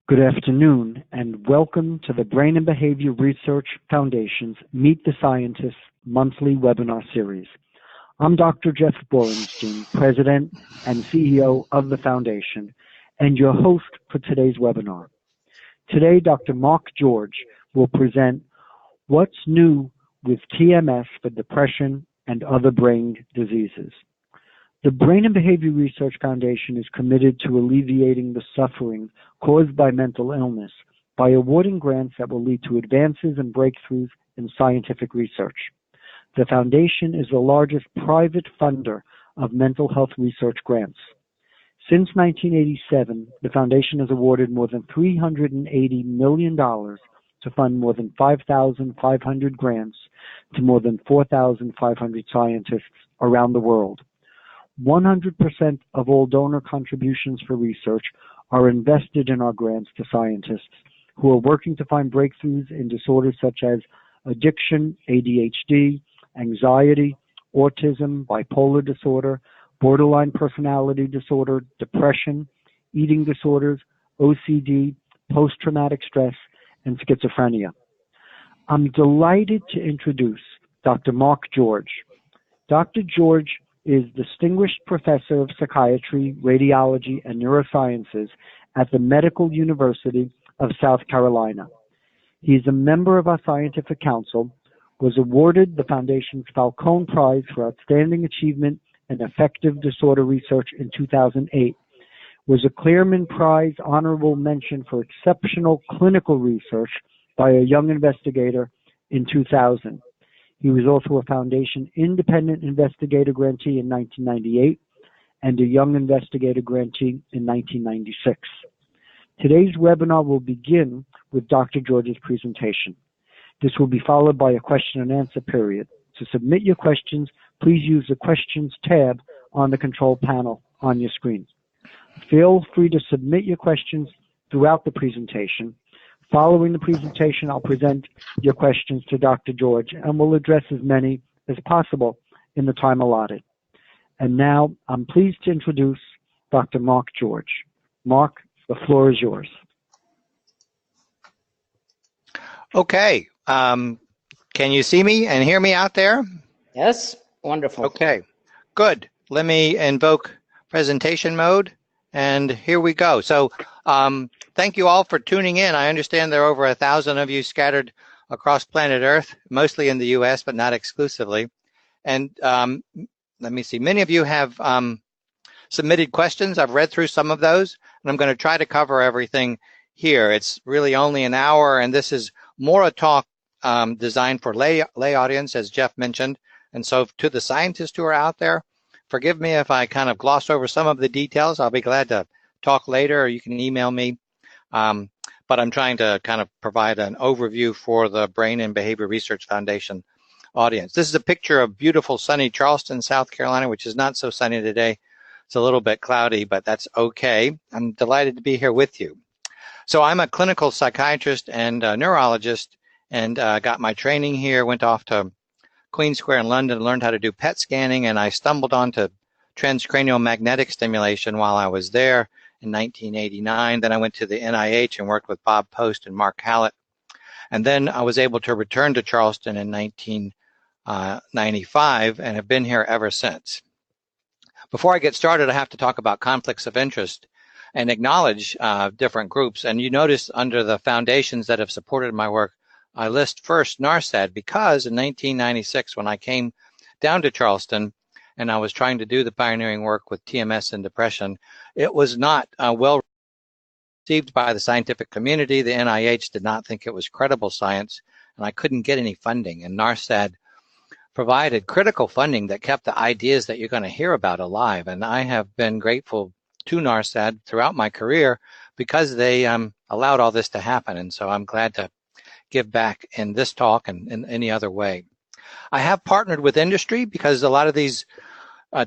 Good afternoon, and welcome to the Brain and Behavior Research Foundation's Meet the Scientists monthly webinar series. I'm Dr. Jeff Borenstein, President and CEO of the Foundation, and your host for today's webinar. Today, Dr. Mark George will present What's New with TMS for Depression and Other Brain Diseases. The Brain and Behavior Research Foundation is committed to alleviating the suffering caused by mental illness by awarding grants that will lead to advances and breakthroughs in scientific research. The Foundation is the largest private funder of mental health research grants. Since 1987, the Foundation has awarded more than $380 million to fund more than 5,500 grants to more than 4,500 scientists around the world. 100% of all donor contributions for research are invested in our grants to scientists who are working to find breakthroughs in disorders such as addiction, ADHD, anxiety, autism, bipolar disorder, borderline personality disorder, depression, eating disorders, OCD, post-traumatic stress, and schizophrenia. I'm delighted to introduce Dr. Mark George. Dr. George is Distinguished Professor of Psychiatry, Radiology, and Neurosciences at the Medical University of South Carolina. He is a member of our Scientific Council, was awarded the Foundation's Falcone Prize for Outstanding Achievement in Affective Disorder Research in 2008, was a Clearman Prize Honorable Mention for Exceptional Clinical Research by a Young Investigator in 2000. He was also a Foundation Independent Investigator Grantee in 1998 and a Young Investigator Grantee in 1996. Today's webinar will begin with Dr. George's presentation. This will be followed by a question and answer period. To submit your questions, please use the Questions tab on the control panel on your screen. Feel free to submit your questions throughout the presentation. Following the presentation, I'll present your questions to Dr. George, and we'll address as many as possible in the time allotted. And now, I'm pleased to introduce Dr. Mark George. Mark, the floor is yours. Okay. Can you see me and hear me out there? Yes. Wonderful. Okay. Good. Let me invoke presentation mode, and here we go. So, thank you all for tuning in. I understand there are over 1,000 of you scattered across planet Earth, mostly in the U.S., but not exclusively. And let me see, many of you have submitted questions. I've read through some of those, and I'm going to try to cover everything here. It's really only an hour, and this is more a talk designed for lay audience, as Jeff mentioned. And so to the scientists who are out there, forgive me if I kind of gloss over some of the details. I'll be glad to talk later, or you can email me. But I'm trying to kind of provide an overview for the Brain and Behavior Research Foundation audience. This is a picture of beautiful sunny Charleston, South Carolina, which is not so sunny today. It's a little bit cloudy, but that's okay. I'm delighted to be here with you. So I'm a clinical psychiatrist and a neurologist, and got my training here, went off to Queen Square in London, learned how to do PET scanning, and I stumbled onto transcranial magnetic stimulation while I was there in 1989. Then I went to the NIH and worked with Bob Post and Mark Hallett. And then I was able to return to Charleston in 1995 and have been here ever since. Before I get started, I have to talk about conflicts of interest and acknowledge different groups. And you notice under the foundations that have supported my work, I list first NARSAD because in 1996, when I came down to Charleston, and I was trying to do the pioneering work with TMS and depression, it was not well received by the scientific community. The NIH did not think it was credible science, and I couldn't get any funding. And NARSAD provided critical funding that kept the ideas that you're going to hear about alive. And I have been grateful to NARSAD throughout my career because they allowed all this to happen. And so I'm glad to give back in this talk and in any other way. I have partnered with industry because a lot of these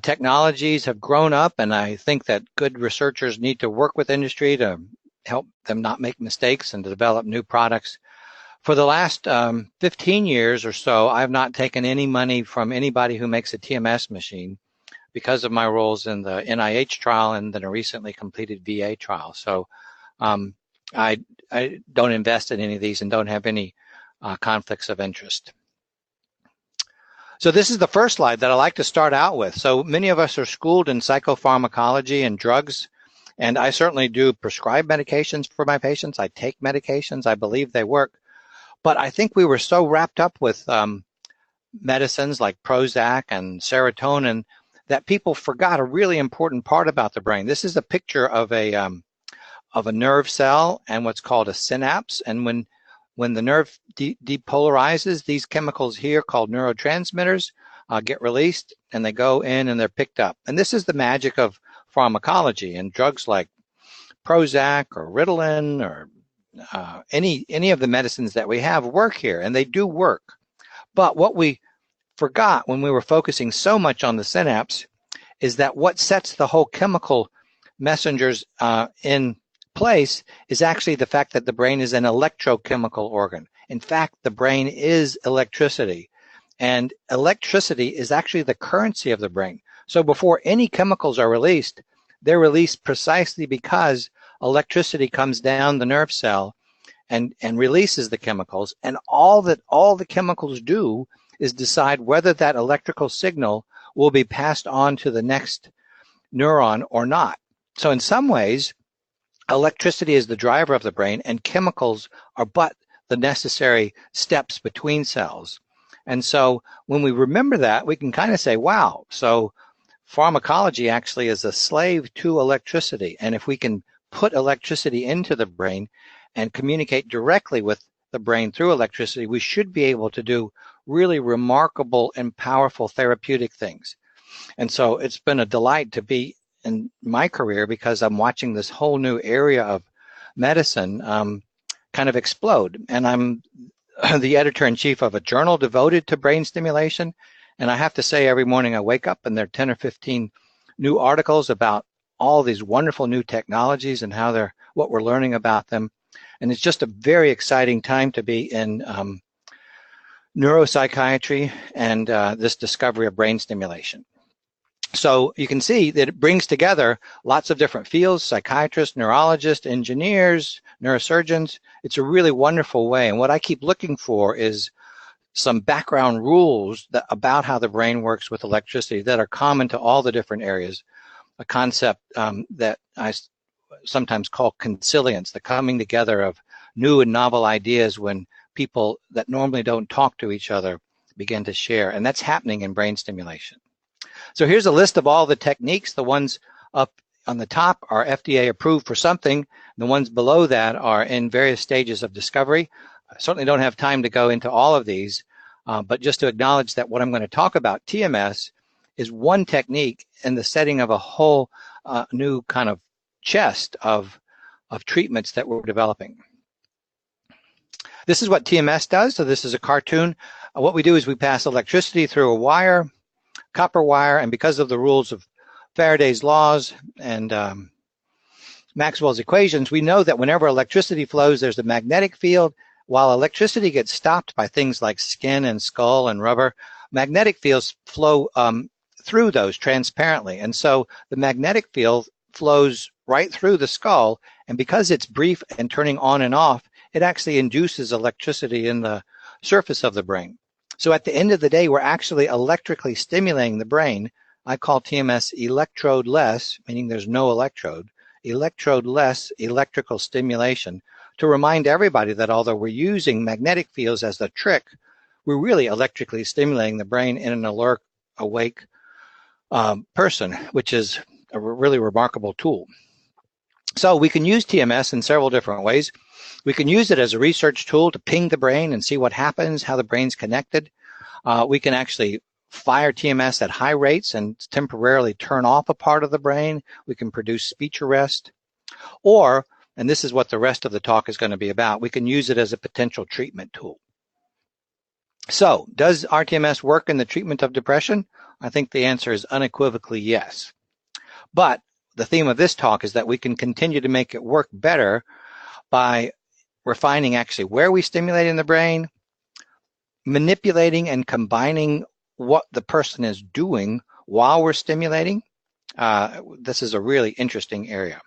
technologies have grown up, and I think that good researchers need to work with industry to help them not make mistakes and to develop new products. For the last 15 years or so, I have not taken any money from anybody who makes a TMS machine because of my roles in the NIH trial and then a recently completed VA trial. So I don't invest in any of these and don't have any conflicts of interest. So this is the first slide that I like to start out with. So many of us are schooled in psychopharmacology and drugs, and I certainly do prescribe medications for my patients. I take medications. I believe they work. But I think we were so wrapped up with medicines like Prozac and serotonin that people forgot a really important part about the brain. This is a picture of a nerve cell and what's called a synapse. And when the nerve depolarizes, these chemicals here called neurotransmitters get released, and they go in and they're picked up. And this is the magic of pharmacology, and drugs like Prozac or Ritalin or any of the medicines that we have work here, and they do work. But what we forgot when we were focusing so much on the synapse is that what sets the whole chemical messengers in place is actually the fact that the brain is an electrochemical organ. In fact, the brain is electricity, and electricity is actually the currency of the brain. So before any chemicals are released, they're released precisely because electricity comes down the nerve cell and releases the chemicals, and all the chemicals do is decide whether that electrical signal will be passed on to the next neuron or not. So in some ways, electricity is the driver of the brain, and chemicals are but the necessary steps between cells. And so when we remember that, we can kind of say, wow, so pharmacology actually is a slave to electricity. And if we can put electricity into the brain and communicate directly with the brain through electricity, we should be able to do really remarkable and powerful therapeutic things. And so it's been a delight to be in my career because I'm watching this whole new area of medicine kind of explode. And I'm the editor-in-chief of a journal devoted to brain stimulation. And I have to say, every morning I wake up and there are 10 or 15 new articles about all these wonderful new technologies and what we're learning about them. And it's just a very exciting time to be in neuropsychiatry and this discovery of brain stimulation. So you can see that it brings together lots of different fields: psychiatrists, neurologists, engineers, neurosurgeons. It's a really wonderful way. And what I keep looking for is some background rules about how the brain works with electricity that are common to all the different areas. A concept that I sometimes call consilience, the coming together of new and novel ideas when people that normally don't talk to each other begin to share. And that's happening in brain stimulation. So here's a list of all the techniques. The ones up on the top are FDA approved for something. The ones below that are in various stages of discovery. I certainly don't have time to go into all of these, but just to acknowledge that what I'm going to talk about, TMS, is one technique in the setting of a whole new kind of chest of treatments that we're developing. This is what TMS does. So this is a cartoon. What we do is we pass electricity through a wire, copper wire, and because of the rules of Faraday's laws and Maxwell's equations, we know that whenever electricity flows, there's a magnetic field. While electricity gets stopped by things like skin and skull and rubber, magnetic fields flow through those transparently. And so the magnetic field flows right through the skull, and because it's brief and turning on and off, it actually induces electricity in the surface of the brain. So at the end of the day, we're actually electrically stimulating the brain. I call TMS electrode-less, meaning there's no electrode-less electrical stimulation, to remind everybody that although we're using magnetic fields as the trick, we're really electrically stimulating the brain in an alert, awake person, which is a really remarkable tool. So we can use TMS in several different ways. We can use it as a research tool to ping the brain and see what happens, how the brain's connected. We can actually fire TMS at high rates and temporarily turn off a part of the brain. We can produce speech arrest. Or, and this is what the rest of the talk is going to be about, we can use it as a potential treatment tool. So, does RTMS work in the treatment of depression? I think the answer is unequivocally yes. But the theme of this talk is that we can continue to make it work better by refining actually where we stimulate in the brain, manipulating and combining what the person is doing while we're stimulating. This is a really interesting area.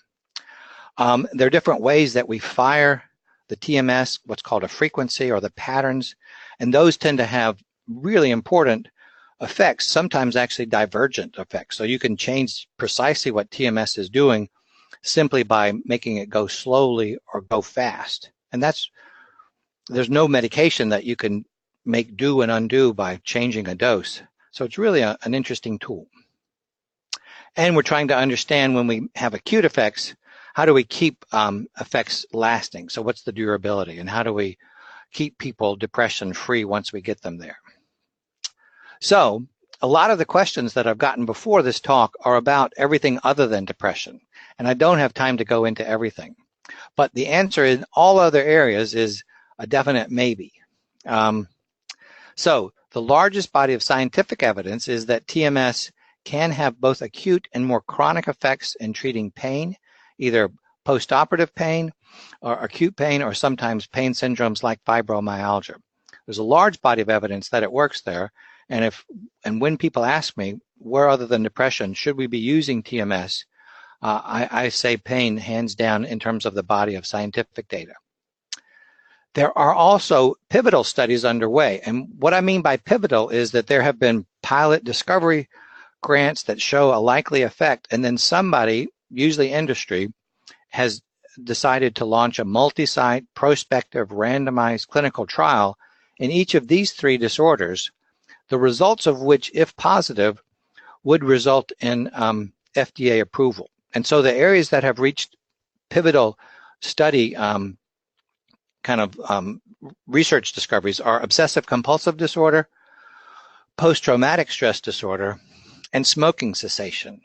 There are different ways that we fire the TMS, what's called a frequency or the patterns, and those tend to have really important effects, sometimes actually divergent effects. So you can change precisely what TMS is doing simply by making it go slowly or go fast. And there's no medication that you can make do and undo by changing a dose. So it's really an interesting tool. And we're trying to understand when we have acute effects, how do we keep effects lasting? So what's the durability, and how do we keep people depression free once we get them there? So a lot of the questions that I've gotten before this talk are about everything other than depression. And I don't have time to go into everything. But the answer in all other areas is a definite maybe. So the largest body of scientific evidence is that TMS can have both acute and more chronic effects in treating pain, either postoperative pain or acute pain, or sometimes pain syndromes like fibromyalgia. There's a large body of evidence that it works there. And when people ask me, where other than depression should we be using TMS, I say pain hands down in terms of the body of scientific data. There are also pivotal studies underway. And what I mean by pivotal is that there have been pilot discovery grants that show a likely effect, and then somebody, usually industry, has decided to launch a multi-site, prospective, randomized clinical trial in each of these three disorders, the results of which, if positive, would result in FDA approval. And so the areas that have reached pivotal study research discoveries are obsessive compulsive disorder, post-traumatic stress disorder, and smoking cessation.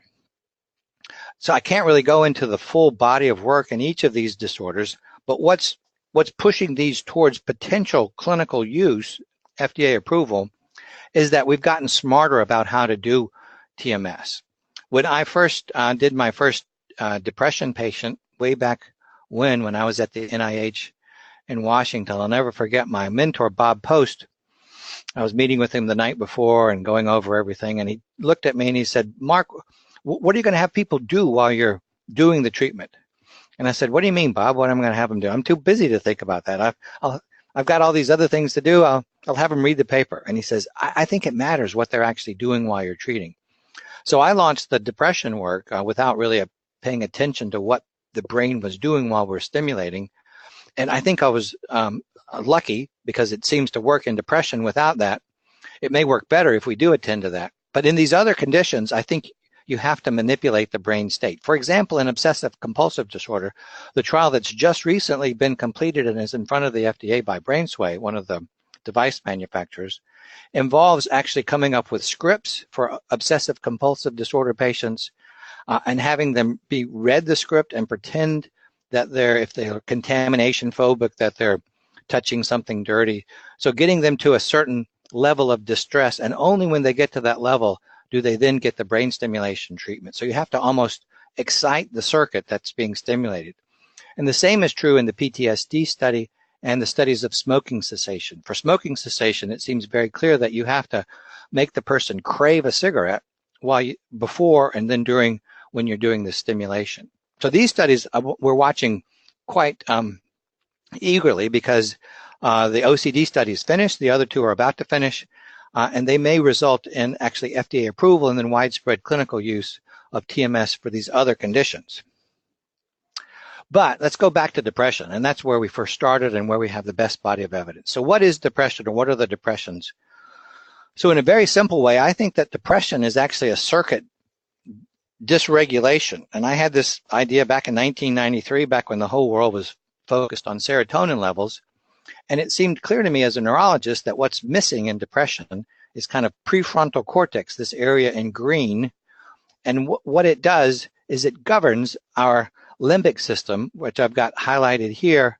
So I can't really go into the full body of work in each of these disorders, but what's pushing these towards potential clinical use, FDA approval, is that we've gotten smarter about how to do TMS. When I first did my first depression patient way back when I was at the NIH in Washington, I'll never forget my mentor, Bob Post. I was meeting with him the night before and going over everything, and he looked at me and he said, "Mark, what are you going to have people do while you're doing the treatment?" And I said, "What do you mean, Bob? What am I going to have them do? I'm too busy to think about that. I've got all these other things to do. I'll have them read the paper." And he says, I think it matters what they're actually doing while you're treating. So I launched the depression work without really paying attention to what the brain was doing while we're stimulating. And I think I was lucky, because it seems to work in depression without that. It may work better if we do attend to that. But in these other conditions, I think you have to manipulate the brain state. For example, in obsessive compulsive disorder, the trial that's just recently been completed and is in front of the FDA by BrainSway, one of the device manufacturers, involves actually coming up with scripts for obsessive compulsive disorder patients and having them be read the script and pretend that if they're contamination phobic, that they're touching something dirty. So getting them to a certain level of distress, and only when they get to that level do they then get the brain stimulation treatment. So you have to almost excite the circuit that's being stimulated. And the same is true in the PTSD study and the studies of smoking cessation. For smoking cessation, it seems very clear that you have to make the person crave a cigarette before and then during when you're doing the stimulation. So these studies we're watching quite eagerly, because the OCD study is finished, the other two are about to finish, and they may result in actually FDA approval and then widespread clinical use of TMS for these other conditions. But let's go back to depression, and that's where we first started and where we have the best body of evidence. So what is depression, or what are the depressions? So in a very simple way, I think that depression is actually a circuit dysregulation. And I had this idea back in 1993, back when the whole world was focused on serotonin levels. And it seemed clear to me as a neurologist that what's missing in depression is kind of prefrontal cortex, this area in green. And what it does is it governs our limbic system, which I've got highlighted here.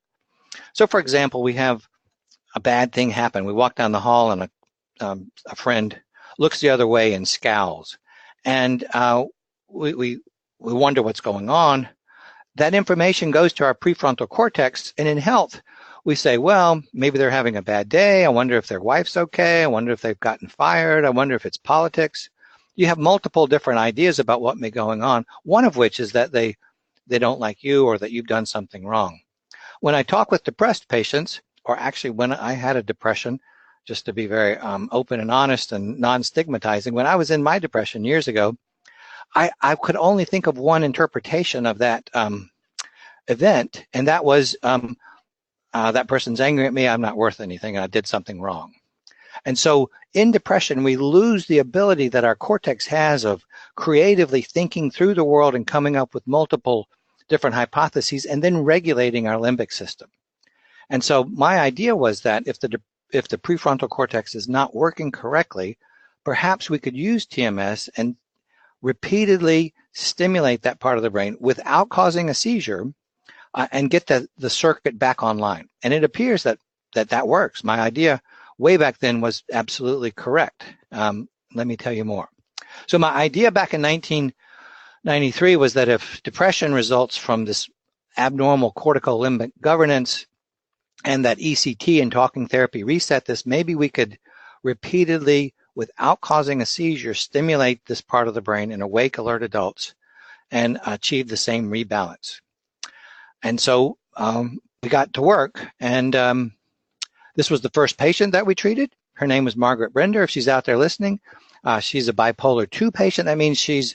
So for example, we have a bad thing happen. We walk down the hall and a friend looks the other way and scowls. And we wonder what's going on. That information goes to our prefrontal cortex, and in health, we say, well, maybe they're having a bad day. I wonder if their wife's okay. I wonder if they've gotten fired. I wonder if it's politics. You have multiple different ideas about what may be going on, one of which is that they they don't like you or that you've done something wrong. When I talk with depressed patients, or actually when I had a depression, just to be very open and honest and non-stigmatizing, when I was in my depression years ago, I could only think of one interpretation of that event, and that was that person's angry at me, I'm not worth anything, and I did something wrong. And so in depression, we lose the ability that our cortex has of creatively thinking through the world and coming up with multiple different hypotheses and then regulating our limbic system. And so my idea was that if the prefrontal cortex is not working correctly, perhaps we could use TMS and repeatedly stimulate that part of the brain without causing a seizure and get the circuit back online. And it appears that works. My idea way back then was absolutely correct. Let me tell you more. So my idea back in 1993 was that if depression results from this abnormal cortical limbic governance and that ECT and talking therapy reset this, maybe we could repeatedly, without causing a seizure, stimulate this part of the brain in awake, alert adults and achieve the same rebalance. And so we got to work, and this was the first patient that we treated. Her name was Margaret Brender, if she's out there listening. She's a bipolar 2 patient. That means she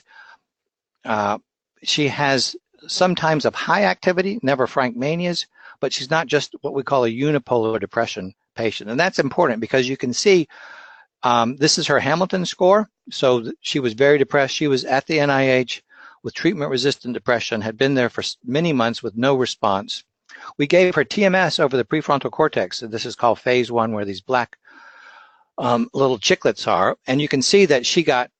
has sometimes of high activity, never frank manias, but she's not just what we call a unipolar depression patient. And that's important because you can see this is her Hamilton score. So she was very depressed. She was at the NIH with treatment-resistant depression, had been there for many months with no response. We gave her TMS over the prefrontal cortex. So this is called phase 1, where these black little chiclets are. And you can see that she got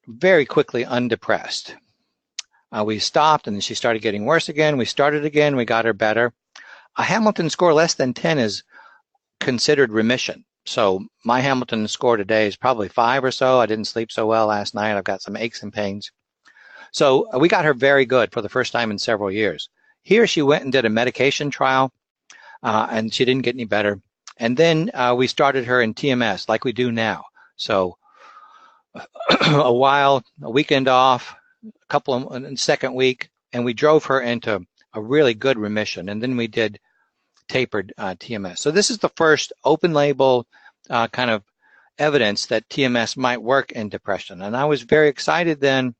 very quickly undepressed. We stopped, and then she started getting worse again. We started again. We got her better. A Hamilton score less than 10 is considered remission. So my Hamilton score today is probably 5 or so. I didn't sleep so well last night. I've got some aches and pains. So we got her very good for the first time in several years. Here she went and did a medication trial, and she didn't get any better. And then we started her in TMS like we do now. So a weekend off, second week, and we drove her into a really good remission. And then we did tapered TMS. So this is the first open label kind of evidence that TMS might work in depression. And I was very excited then.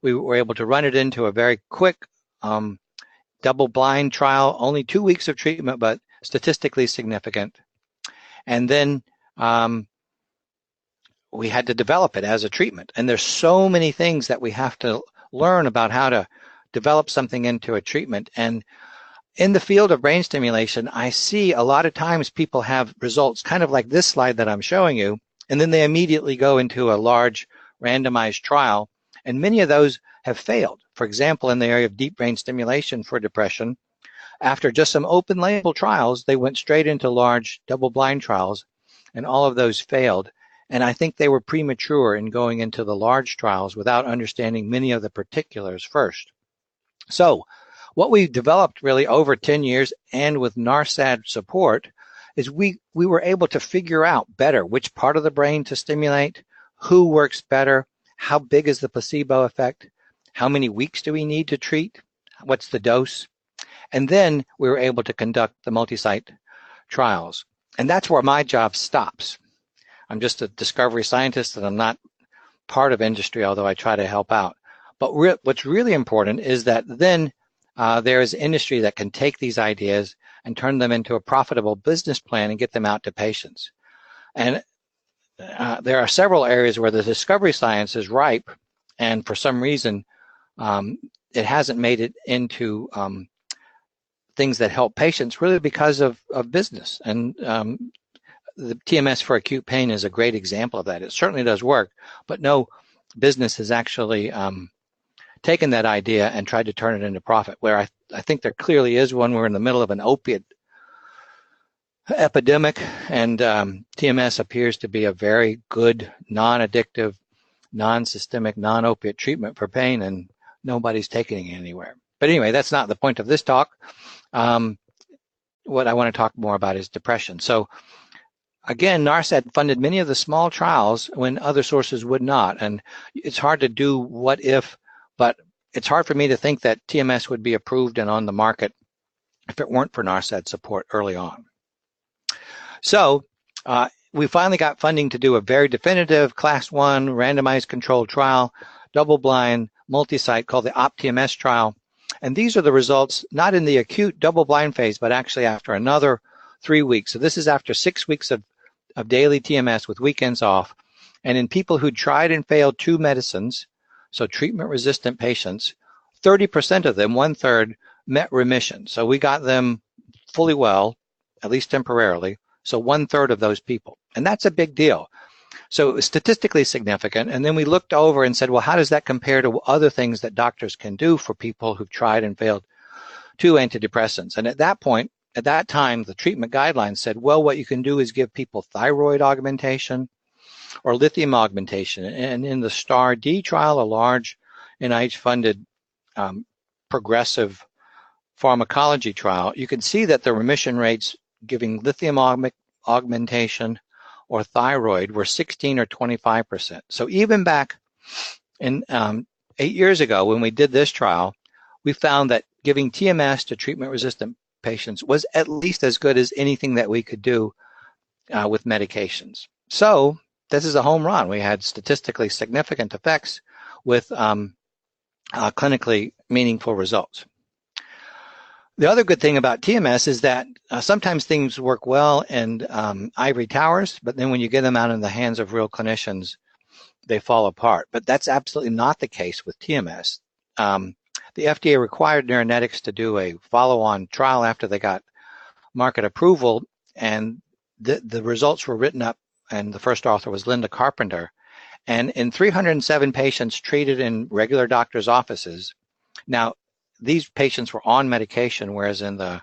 We were able to run it into a very quick double-blind trial, only 2 weeks of treatment, but statistically significant. And then we had to develop it as a treatment. And there's so many things that we have to learn about how to develop something into a treatment. And in the field of brain stimulation, I see a lot of times people have results kind of like this slide that I'm showing you, and then they immediately go into a large randomized trial. And many of those have failed. For example, in the area of deep brain stimulation for depression, after just some open label trials, they went straight into large double-blind trials, and all of those failed. And I think they were premature in going into the large trials without understanding many of the particulars first. So what we developed really over 10 years and with NARSAD support is we were able to figure out better which part of the brain to stimulate, who works better, how big is the placebo effect, how many weeks do we need to treat, what's the dose, and then we were able to conduct the multi-site trials. And that's where my job stops. I'm just a discovery scientist and I'm not part of industry, although I try to help out. But what's really important is that then there is industry that can take these ideas and turn them into a profitable business plan and get them out to patients. And there are several areas where the discovery science is ripe, and for some reason, it hasn't made it into things that help patients really because of business. And the TMS for acute pain is a great example of that. It certainly does work, but no business has actually taken that idea and tried to turn it into profit, where I think there clearly is one. We're in the middle of an opiate epidemic, and TMS appears to be a very good, non-addictive, non-systemic, non-opiate treatment for pain, and nobody's taking it anywhere. But anyway, that's not the point of this talk. What I want to talk more about is depression. So again, NARSAD funded many of the small trials when other sources would not, and it's hard to do what if, but it's hard for me to think that TMS would be approved and on the market if it weren't for NARSAD support early on. So we finally got funding to do a very definitive Class 1 randomized controlled trial, double-blind, multi-site, called the OpTMS trial. And these are the results, not in the acute double-blind phase, but actually after another 3 weeks. So this is after 6 weeks of daily TMS with weekends off. And in people who tried and failed 2 medicines, so treatment-resistant patients, 30% of them, 1/3, met remission. So we got them fully well, at least temporarily. So 1/3 of those people. And that's a big deal. So it was statistically significant. And then we looked over and said, well, how does that compare to other things that doctors can do for people who've tried and failed 2 antidepressants? And at that point, at that time, the treatment guidelines said, well, what you can do is give people thyroid augmentation or lithium augmentation. And in the STAR-D trial, a large NIH-funded progressive pharmacology trial, you can see that the remission rates giving lithium augmentation or thyroid were 16 or 25%. So even back in 8 years ago when we did this trial, we found that giving TMS to treatment-resistant patients was at least as good as anything that we could do with medications. So this is a home run. We had statistically significant effects with clinically meaningful results. The other good thing about TMS is that sometimes things work well in ivory towers, but then when you get them out in the hands of real clinicians, they fall apart. But that's absolutely not the case with TMS. The FDA required Neuronetics to do a follow-on trial after they got market approval, and the results were written up, and the first author was Linda Carpenter. And in 307 patients treated in regular doctors' offices, now, these patients were on medication, whereas in the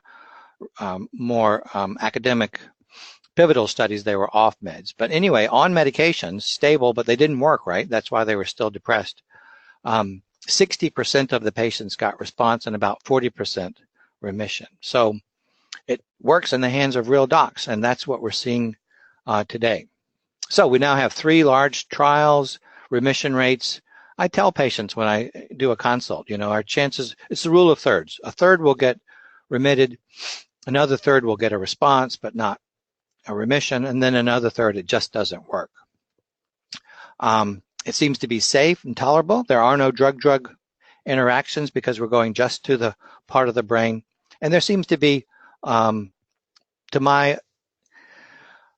more academic pivotal studies, they were off meds. But anyway, on medications, stable, but they didn't work, right? That's why they were still depressed. 60% of the patients got response and about 40% remission. So it works in the hands of real docs, and that's what we're seeing today. So we now have 3 large trials, remission rates. I tell patients when I do a consult, our chances, it's the rule of thirds. A third will get remitted, another third will get a response, but not a remission, and then another third, it just doesn't work. It seems to be safe and tolerable. There are no drug-drug interactions because we're going just to the part of the brain. And there seems to be, to my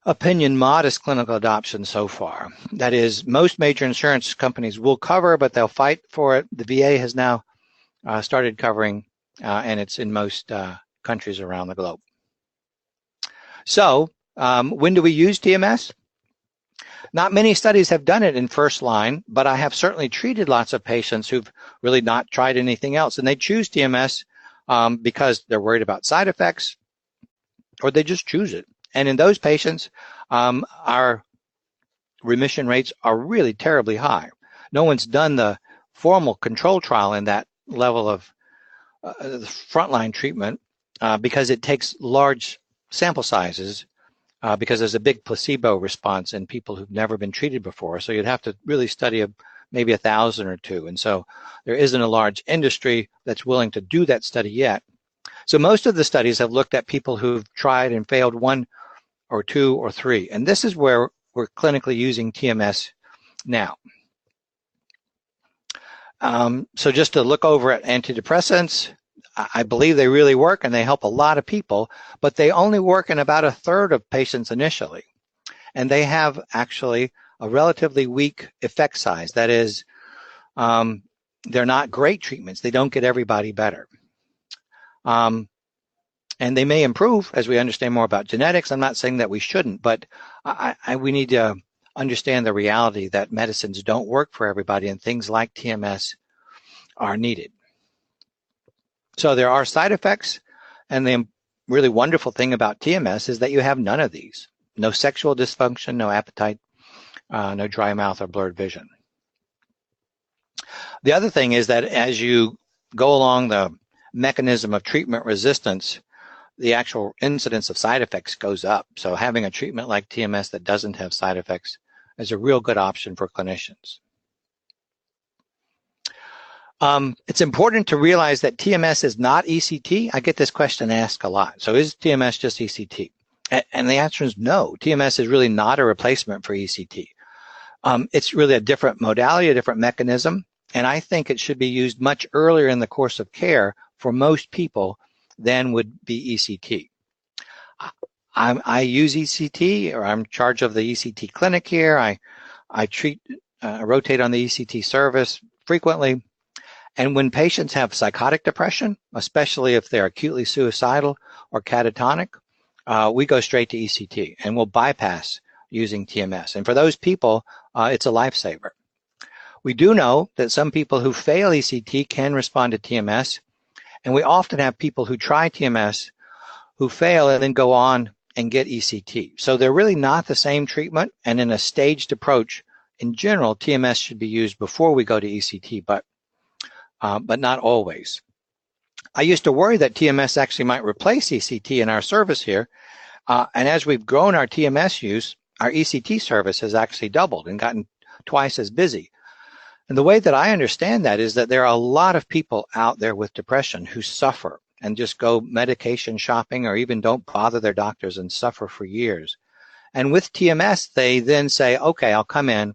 opinion, modest clinical adoption so far. That is, most major insurance companies will cover, but they'll fight for it. The VA has now started covering, and it's in most countries around the globe. So, when do we use TMS? Not many studies have done it in first line, but I have certainly treated lots of patients who've really not tried anything else, and they choose TMS because they're worried about side effects, or they just choose it. And in those patients, our remission rates are really terribly high. No one's done the formal control trial in that level of frontline treatment because it takes large sample sizes because there's a big placebo response in people who've never been treated before. So you'd have to really study maybe 1,000 or 2. And so there isn't a large industry that's willing to do that study yet. So most of the studies have looked at people who've tried and failed 1 or 2 or 3. And this is where we're clinically using TMS now. So just to look over at antidepressants, I believe they really work and they help a lot of people, but they only work in about 1/3 of patients initially. And they have actually a relatively weak effect size. That is, they're not great treatments. They don't get everybody better. And they may improve as we understand more about genetics. I'm not saying that we shouldn't, but we need to understand the reality that medicines don't work for everybody and things like TMS are needed. So there are side effects, and the really wonderful thing about TMS is that you have none of these. No sexual dysfunction, no appetite, no dry mouth or blurred vision. The other thing is that as you go along the mechanism of treatment resistance, the actual incidence of side effects goes up. So having a treatment like TMS that doesn't have side effects is a real good option for clinicians. It's important to realize that TMS is not ECT. I get this question asked a lot. So is TMS just ECT? And the answer is no. TMS is really not a replacement for ECT. It's really a different modality, a different mechanism, and I think it should be used much earlier in the course of care for most people than would be ECT. I use ECT, or I'm in charge of the ECT clinic here. I rotate on the ECT service frequently. And when patients have psychotic depression, especially if they're acutely suicidal or catatonic, we go straight to ECT and we'll bypass using TMS. And for those people, it's a lifesaver. We do know that some people who fail ECT can respond to TMS, and we often have people who try TMS who fail and then go on and get ECT. So they're really not the same treatment, and in a staged approach, in general, TMS should be used before we go to ECT, but not always. I used to worry that TMS actually might replace ECT in our service here, and as we've grown our TMS use, our ECT service has actually doubled and gotten twice as busy. And the way that I understand that is that there are a lot of people out there with depression who suffer and just go medication shopping or even don't bother their doctors and suffer for years. And with TMS, they then say, okay, I'll come in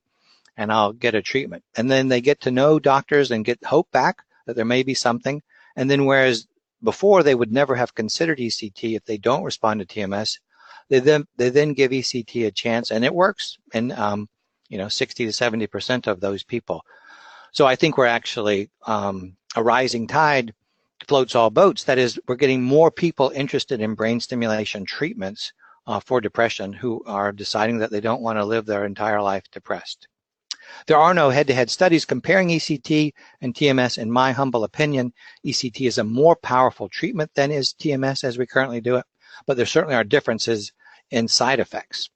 and I'll get a treatment. And then they get to know doctors and get hope back that there may be something. And then whereas before they would never have considered ECT if they don't respond to TMS, they then give ECT a chance, and it works in 60 to 70% of those people. So I think we're actually a rising tide floats all boats. That is, we're getting more people interested in brain stimulation treatments for depression who are deciding that they don't want to live their entire life depressed. There are no head-to-head studies comparing ECT and TMS. In my humble opinion, ECT is a more powerful treatment than is TMS as we currently do it, but there certainly are differences in side effects.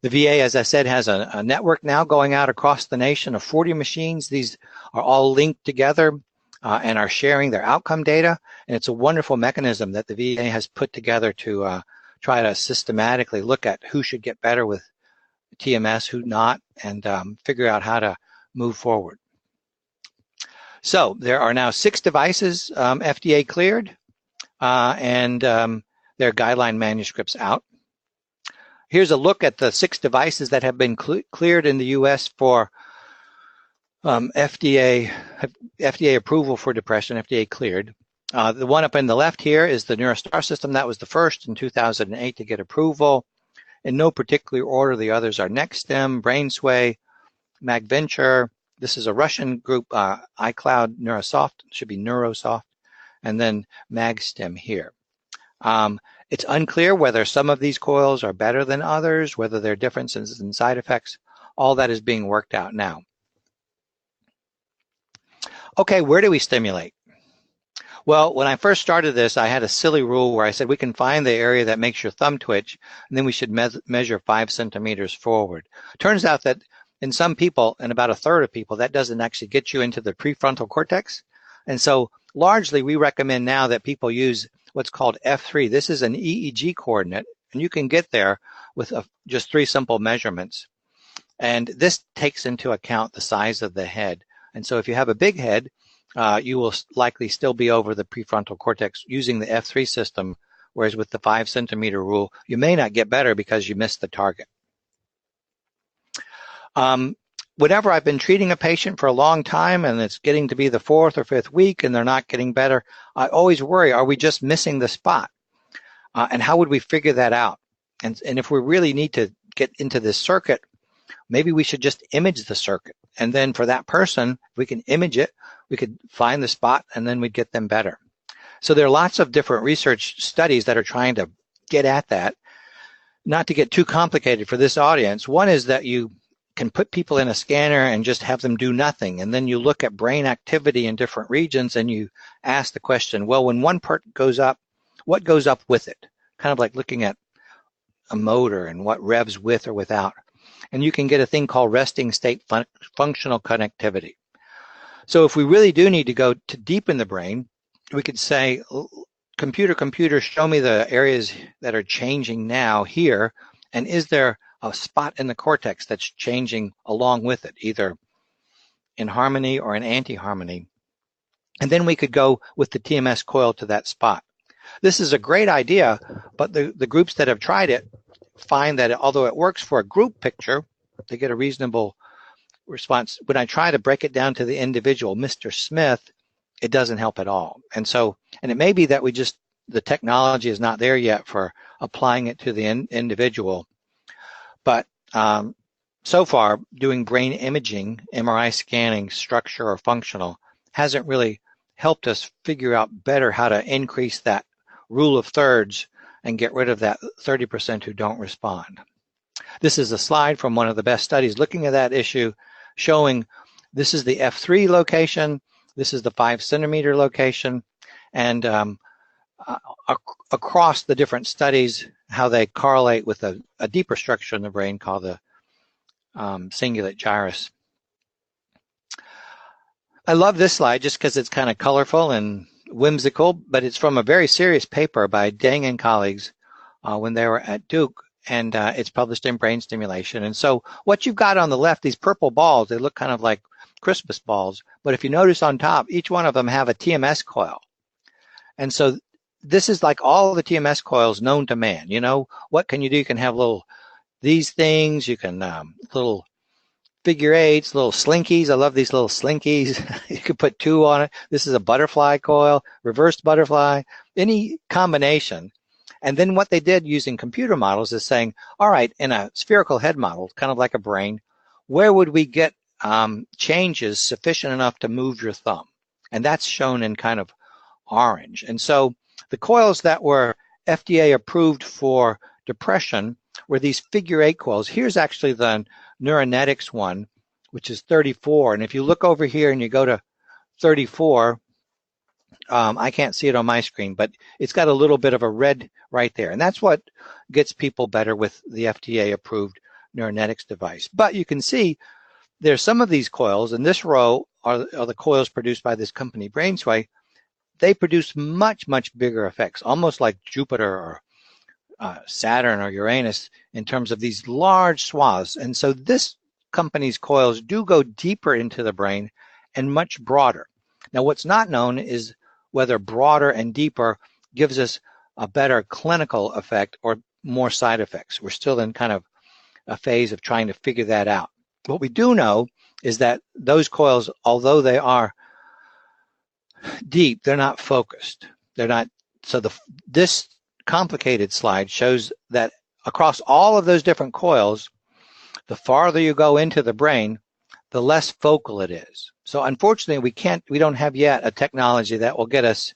The VA, as I said, has a network now going out across the nation of 40 machines. These are all linked together and are sharing their outcome data, and it's a wonderful mechanism that the VA has put together to try to systematically look at who should get better with TMS, who not, and figure out how to move forward. So there are now 6 devices FDA cleared, and there are guideline manuscripts out. Here's a look at the 6 devices that have been cleared in the U.S. for FDA approval for depression, FDA cleared. The one up in the left here is the NeuroStar system. That was the first in 2008 to get approval. In no particular order, the others are NextStem, BrainSway, MagVenture. This is a Russian group, iCloud Neurosoft, should be Neurosoft, and then MagStem here. It's unclear whether some of these coils are better than others, whether there are differences in side effects. All that is being worked out now. Okay, where do we stimulate? Well, when I first started this, I had a silly rule where I said we can find the area that makes your thumb twitch, and then we should measure 5 centimeters forward. Turns out that in some people, and about a third of people, that doesn't actually get you into the prefrontal cortex. And so largely we recommend now that people use what's called F3. This is an EEG coordinate, and you can get there with just 3 simple measurements. And this takes into account the size of the head. And so if you have a big head, you will likely still be over the prefrontal cortex using the F3 system, whereas with the 5 centimeter rule, you may not get better because you missed the target. Whenever I've been treating a patient for a long time and it's getting to be the 4th or 5th week and they're not getting better, I always worry, are we just missing the spot? And how would we figure that out? And if we really need to get into this circuit, maybe we should just image the circuit. And then for that person, if we can image it, we could find the spot and then we'd get them better. So there are lots of different research studies that are trying to get at that. Not to get too complicated for this audience, one is that you can put people in a scanner and just have them do nothing. And then you look at brain activity in different regions and you ask the question, well, when one part goes up, what goes up with it? Kind of like looking at a motor and what revs with or without. And you can get a thing called resting state functional connectivity. So if we really do need to go to deep in the brain, we could say, computer, show me the areas that are changing now here, and is there a spot in the cortex that's changing along with it, either in harmony or in anti-harmony. And then we could go with the TMS coil to that spot. This is a great idea, but the groups that have tried it find that although it works for a group picture, they get a reasonable response. When I try to break it down to the individual, Mr. Smith, it doesn't help at all. And it may be that the technology is not there yet for applying it to the individual. But so far, doing brain imaging, MRI scanning, structure or functional, hasn't really helped us figure out better how to increase that rule of thirds and get rid of that 30% who don't respond. This is a slide from one of the best studies looking at that issue, showing this is the F3 location, this is the 5 centimeter location, and across the different studies, how they correlate with a deeper structure in the brain called the cingulate gyrus. I love this slide just because it's kind of colorful and whimsical, but it's from a very serious paper by Deng and colleagues when they were at Duke, and it's published in Brain Stimulation. And so what you've got on the left, these purple balls, they look kind of like Christmas balls, but if you notice on top, each one of them have a TMS coil. And so this is like all the TMS coils known to man. You know, what can you do? You can have these things, you can, little figure eights, little slinkies. I love these little slinkies. You could put 2 on it. This is a butterfly coil, reversed butterfly, any combination. And then what they did using computer models is saying, all right, in a spherical head model, kind of like a brain, where would we get changes sufficient enough to move your thumb? And that's shown in kind of orange. And so the coils that were FDA approved for depression were these figure 8 coils. Here's actually the Neuronetics one, which is 34. And if you look over here and you go to 34, I can't see it on my screen, but it's got a little bit of a red right there. And that's what gets people better with the FDA approved Neuronetics device. But you can see there's some of these coils, and this row are the coils produced by this company, BrainsWay. They produce much, much bigger effects, almost like Jupiter or Saturn or Uranus in terms of these large swaths. And so this company's coils do go deeper into the brain and much broader. Now, what's not known is whether broader and deeper gives us a better clinical effect or more side effects. We're still in kind of a phase of trying to figure that out. What we do know is that those coils, although they are deep, they're not focused. They're not. So this complicated slide shows that across all of those different coils, the farther you go into the brain, the less focal it is. So unfortunately, we don't have yet a technology that will get us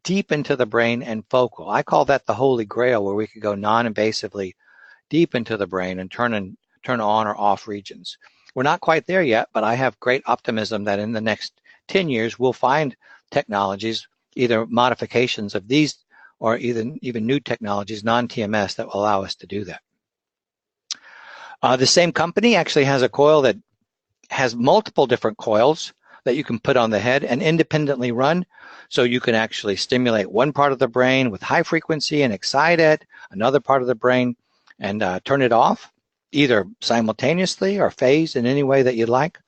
deep into the brain and focal. I call that the holy grail, where we could go non-invasively deep into the brain and turn on or off regions. We're not quite there yet, but I have great optimism that in the next 10 years, we'll find technologies, either modifications of these or even new technologies, non-TMS, that will allow us to do that. The same company actually has a coil that has multiple different coils that you can put on the head and independently run. So you can actually stimulate one part of the brain with high frequency and excite it, another part of the brain, and turn it off, either simultaneously or phased in any way that you'd like.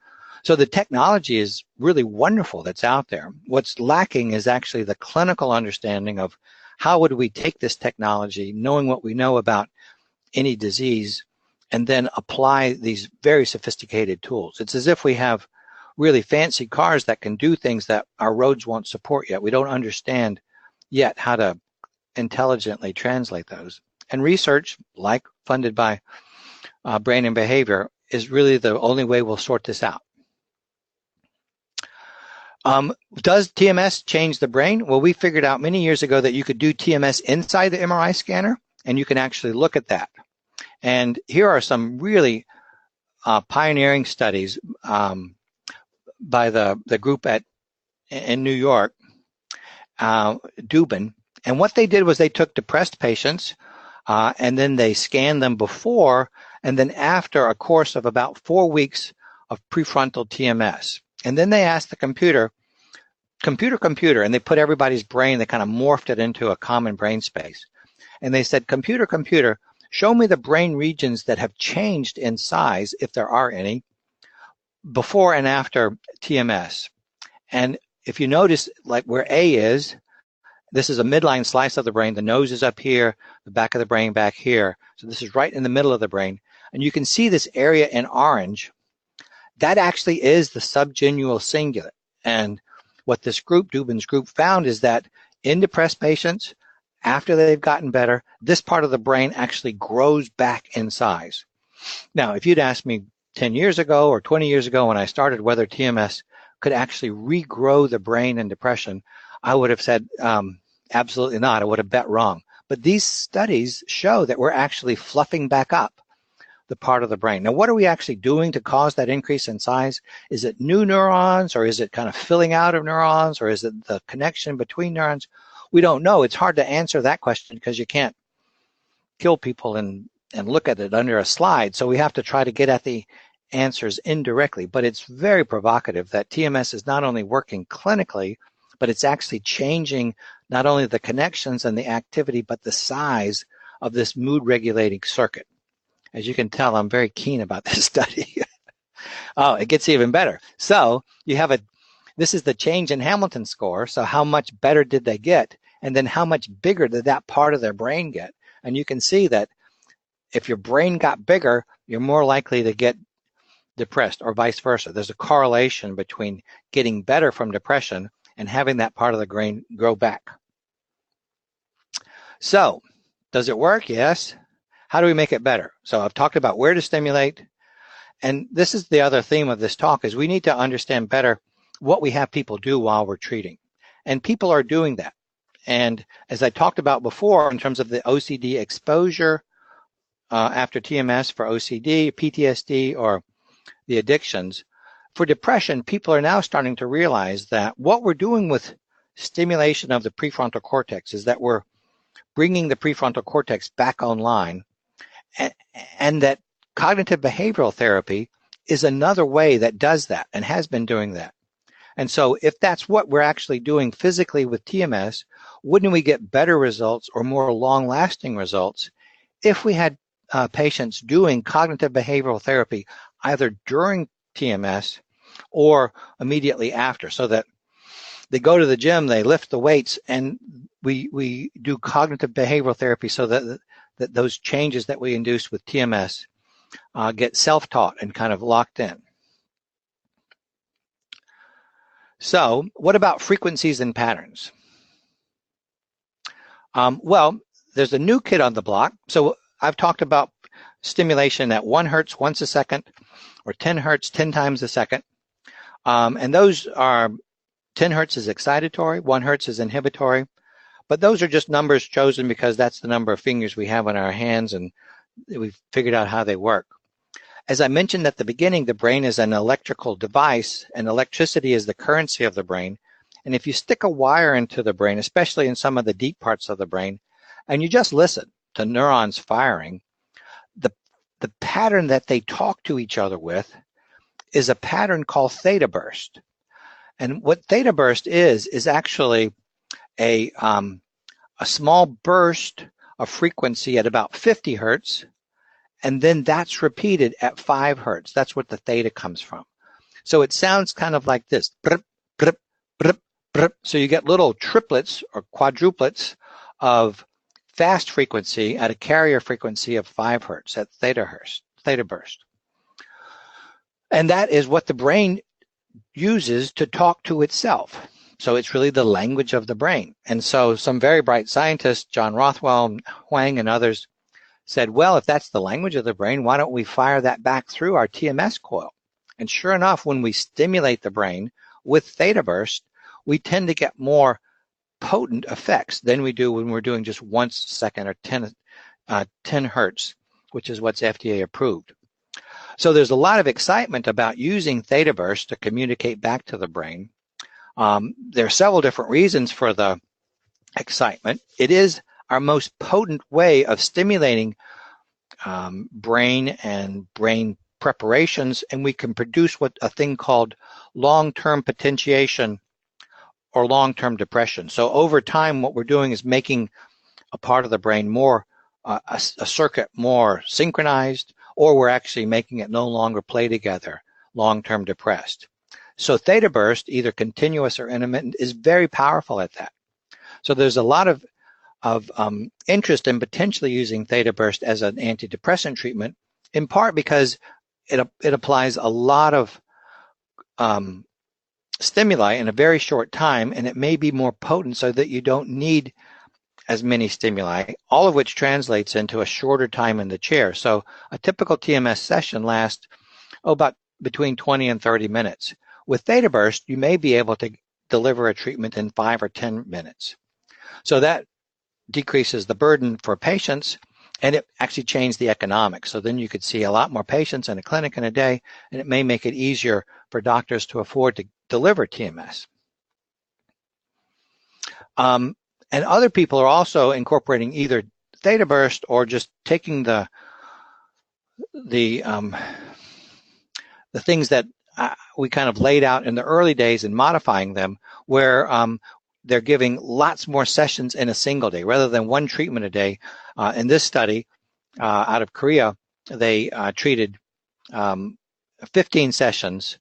So the technology is really wonderful that's out there. What's lacking is actually the clinical understanding of how would we take this technology, knowing what we know about any disease, and then apply these very sophisticated tools. It's as if we have really fancy cars that can do things that our roads won't support yet. We don't understand yet how to intelligently translate those. And research, like funded by Brain and Behavior, is really the only way we'll sort this out. Does TMS change the brain? Well, we figured out many years ago that you could do TMS inside the MRI scanner, and you can actually look at that. And here are some really pioneering studies by the group in New York, Dubin. And what they did was they took depressed patients and then they scanned them before and then after a course of about 4 weeks of prefrontal TMS. And then they asked the computer, and they put everybody's brain, they kind of morphed it into a common brain space. And they said, computer, show me the brain regions that have changed in size, if there are any, before and after TMS. And if you notice, like where A is, this is a midline slice of the brain. The nose is up here, the back of the brain back here. So this is right in the middle of the brain. And you can see this area in orange. That actually is the subgenual cingulate. And what this group, Dubin's group, found is that in depressed patients, after they've gotten better, this part of the brain actually grows back in size. Now, if you'd asked me 10 years ago or 20 years ago when I started whether TMS could actually regrow the brain in depression, I would have said absolutely not. I would have bet wrong. But these studies show that we're actually fluffing back up the part of the brain. Now, what are we actually doing to cause that increase in size? Is it new neurons, or is it kind of filling out of neurons, or is it the connection between neurons? We don't know. It's hard to answer that question because you can't kill people and look at it under a slide. So we have to try to get at the answers indirectly. But it's very provocative that TMS is not only working clinically, but it's actually changing not only the connections and the activity, but the size of this mood regulating circuit. As you can tell, I'm very keen about this study. Oh, it gets even better. So you have this is the change in Hamilton score. So how much better did they get? And then how much bigger did that part of their brain get? And you can see that if your brain got bigger, you're more likely to get depressed, or vice versa. There's a correlation between getting better from depression and having that part of the brain grow back. So does it work? Yes. How do we make it better? So I've talked about where to stimulate. And this is the other theme of this talk, is we need to understand better what we have people do while we're treating. And people are doing that. And as I talked about before, in terms of the OCD exposure after TMS for OCD, PTSD, or the addictions, for depression, people are now starting to realize that what we're doing with stimulation of the prefrontal cortex is that we're bringing the prefrontal cortex back online, and that cognitive behavioral therapy is another way that does that and has been doing that. And so if that's what we're actually doing physically with TMS, wouldn't we get better results or more long-lasting results if we had patients doing cognitive behavioral therapy either during TMS or immediately after, so that they go to the gym, they lift the weights, and we do cognitive behavioral therapy so that those changes that we induce with TMS get self-taught and kind of locked in. So what about frequencies and patterns? Well, there's a new kid on the block. So I've talked about stimulation at 1 hertz once a second, or 10 hertz 10 times a second. And those are, 10 hertz is excitatory, 1 hertz is inhibitory. But those are just numbers chosen because that's the number of fingers we have on our hands, and we've figured out how they work. As I mentioned at the beginning, the brain is an electrical device, and electricity is the currency of the brain. And if you stick a wire into the brain, especially in some of the deep parts of the brain, and you just listen to neurons firing, the pattern that they talk to each other with is a pattern called theta burst. And what theta burst is actually a small burst of frequency at about 50 hertz, and then that's repeated at 5 hertz. That's what the theta comes from. So it sounds kind of like this. Brip, brip, brip, brip. So you get little triplets or quadruplets of fast frequency at a carrier frequency of 5 hertz at theta burst. And that is what the brain uses to talk to itself. So it's really the language of the brain. And so some very bright scientists, John Rothwell, Huang, and others, said, well, if that's the language of the brain, why don't we fire that back through our TMS coil? And sure enough, when we stimulate the brain with theta burst, we tend to get more potent effects than we do when we're doing just once a second or 10 hertz, which is what's FDA approved. So there's a lot of excitement about using theta burst to communicate back to the brain. There are several different reasons for the excitement. It is our most potent way of stimulating brain and brain preparations, and we can produce a thing called long-term potentiation or long-term depression. So over time, what we're doing is making a part of the brain more, a circuit more synchronized, or we're actually making it no longer play together long-term depressed. So theta burst, either continuous or intermittent, is very powerful at that. So there's a lot of interest in potentially using theta burst as an antidepressant treatment, in part because it applies a lot of stimuli in a very short time, and it may be more potent so that you don't need as many stimuli, all of which translates into a shorter time in the chair. So a typical TMS session lasts about between 20 and 30 minutes. With theta burst, you may be able to deliver a treatment in 5 or 10 minutes. So that decreases the burden for patients, and it actually changed the economics. So then you could see a lot more patients in a clinic in a day, and it may make it easier for doctors to afford to deliver TMS. And other people are also incorporating either theta burst or just taking the things that we kind of laid out in the early days and modifying them, where they're giving lots more sessions in a single day rather than one treatment a day. In this study out of Korea, they treated 15 sessions,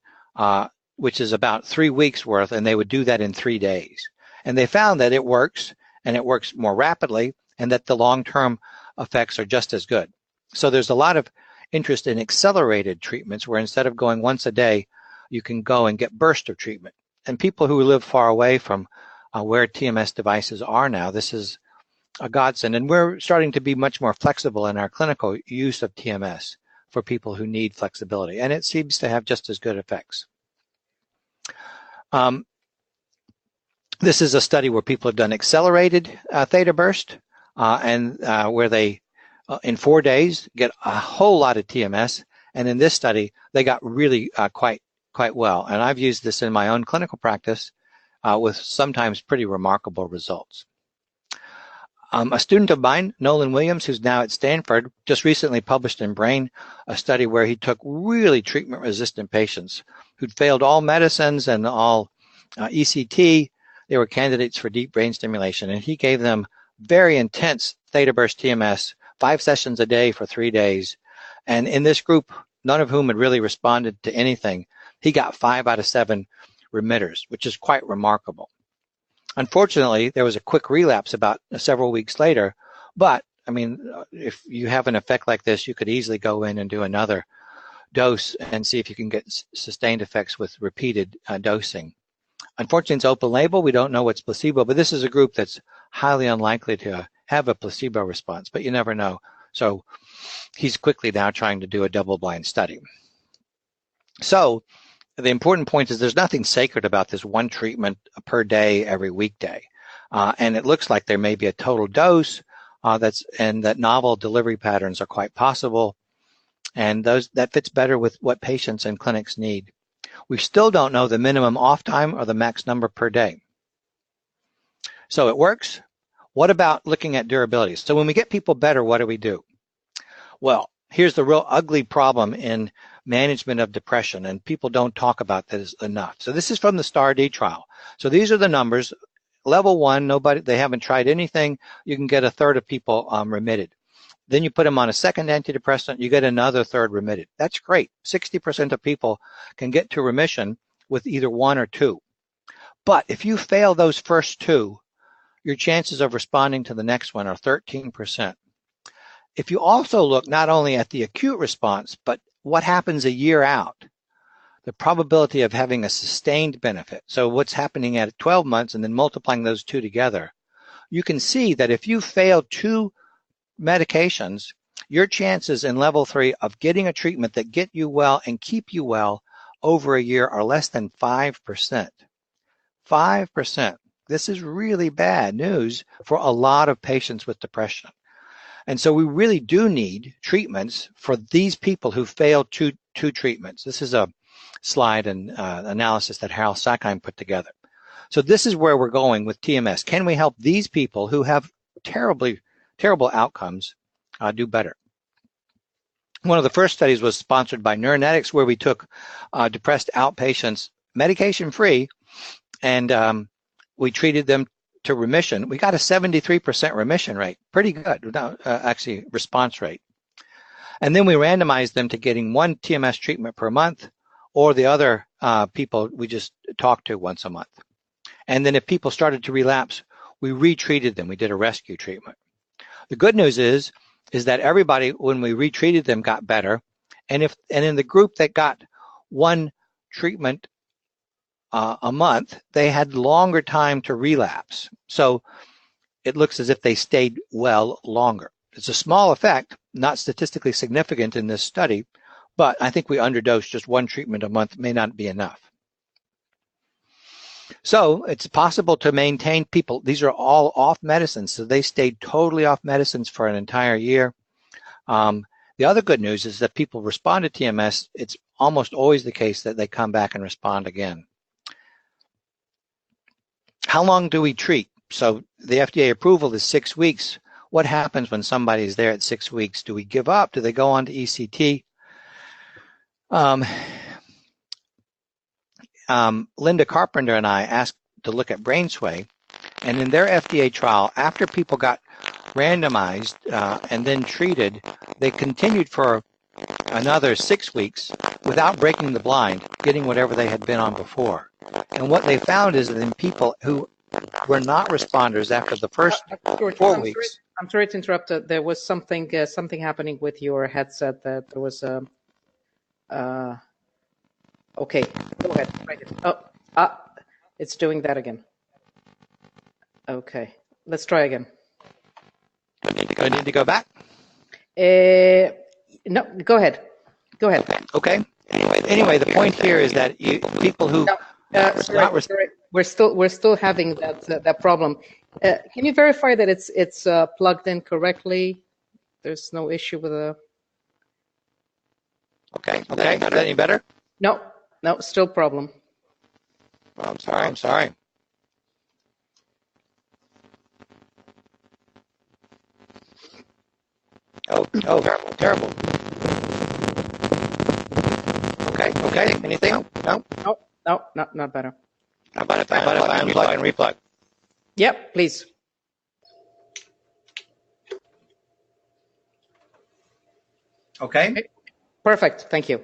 which is about 3 weeks worth, and they would do that in 3 days. And they found that it works, and it works more rapidly, and that the long-term effects are just as good. So there's a lot of interest in accelerated treatments where instead of going once a day, you can go and get burst of treatment. And people who live far away from where TMS devices are now, this is a godsend. And we're starting to be much more flexible in our clinical use of TMS for people who need flexibility. And it seems to have just as good effects. This is a study where people have done accelerated theta burst, and where they, in 4 days, get a whole lot of TMS. And in this study, they got really quite well. And I've used this in my own clinical practice with sometimes pretty remarkable results. A student of mine, Nolan Williams, who's now at Stanford, just recently published in Brain a study where he took really treatment-resistant patients who'd failed all medicines and all ECT. They were candidates for deep brain stimulation, and he gave them very intense theta burst TMS, 5 sessions a day for 3 days. And in this group, none of whom had really responded to anything, he got 5 out of 7 remitters, which is quite remarkable. Unfortunately, there was a quick relapse about several weeks later, but I mean, if you have an effect like this, you could easily go in and do another dose and see if you can get sustained effects with repeated dosing. Unfortunately, it's open label. We don't know what's placebo, but this is a group that's highly unlikely to have a placebo response, but you never know. So he's quickly now trying to do a double-blind study. So the important point is there's nothing sacred about this one treatment per day every weekday. And it looks like there may be a total dose and that novel delivery patterns are quite possible. And that fits better with what patients and clinics need. We still don't know the minimum off time or the max number per day. So it works. What about looking at durability? So when we get people better, what do we do? Well, here's the real ugly problem in management of depression, and people don't talk about this enough. So this is from the STAR-D trial. So these are the numbers. Level 1, they haven't tried anything. You can get a third of people remitted. Then you put them on a second antidepressant, you get another third remitted. That's great. 60% of people can get to remission with either 1 or 2. But if you fail those first 2, your chances of responding to the next one are 13%. If you also look not only at the acute response, but what happens a year out, the probability of having a sustained benefit, so what's happening at 12 months and then multiplying those 2 together, you can see that if you fail 2 medications, your chances in level 3 of getting a treatment that get you well and keep you well over a year are less than 5%. 5%. This is really bad news for a lot of patients with depression. And so we really do need treatments for these people who failed two treatments. This is a slide and analysis that Harold Sackheim put together. So this is where we're going with TMS. Can we help these people who have terrible outcomes do better? One of the first studies was sponsored by Neuronetics, where we took depressed outpatients medication-free, and we treated them to remission. We got a 73% remission rate, pretty good, actually response rate. And then we randomized them to getting 1 TMS treatment per month or the other people we just talked to once a month. And then if people started to relapse, we retreated them. We did a rescue treatment. The good news is that everybody, when we retreated them, got better. And in the group that got one treatment a month, they had longer time to relapse. So it looks as if they stayed well longer. It's a small effect, not statistically significant in this study, but I think we underdosed. Just one treatment a month may not be enough. So it's possible to maintain people. These are all off medicines, so they stayed totally off medicines for an entire year. The other good news is that people respond to TMS. It's almost always the case that they come back and respond again. How long do we treat? So the FDA approval is 6 weeks. What happens when somebody is there at 6 weeks? Do we give up? Do they go on to ECT? Linda Carpenter and I asked to look at brain sway, and in their FDA trial, after people got randomized and then treated, they continued for another 6 weeks without breaking the blind, getting whatever they had been on before. And what they found is that in people who were not responders after the first 4 weeks. I'm sorry to interrupt. There was something happening with your headset. That there was a. Okay, go ahead. Try it. It's doing that again. Okay, let's try again. Do I need to go back? No, go ahead. Go ahead. Okay. Anyway, the point here is that people who we're still having that problem. Can you verify that it's plugged in correctly? There's no issue with the. Okay. Is that any better? No, still problem. Oh, I'm sorry. Oh, terrible. Okay. Anything? No, not better. How about if I unplug and replug? Yep, please. Okay. Perfect. Thank you.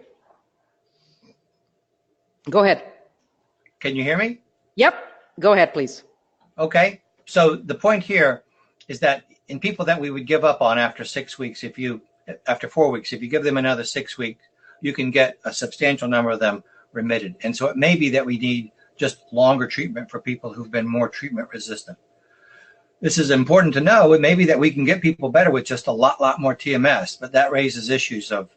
Go ahead. Can you hear me? Yep. Go ahead, please. Okay. So the point here is that in people that we would give up on after 6 weeks, after 4 weeks, if you give them another 6 weeks, you can get a substantial number of them remitted. And so it may be that we need just longer treatment for people who've been more treatment resistant. This is important to know. It may be that we can get people better with just a lot more TMS, but that raises issues of,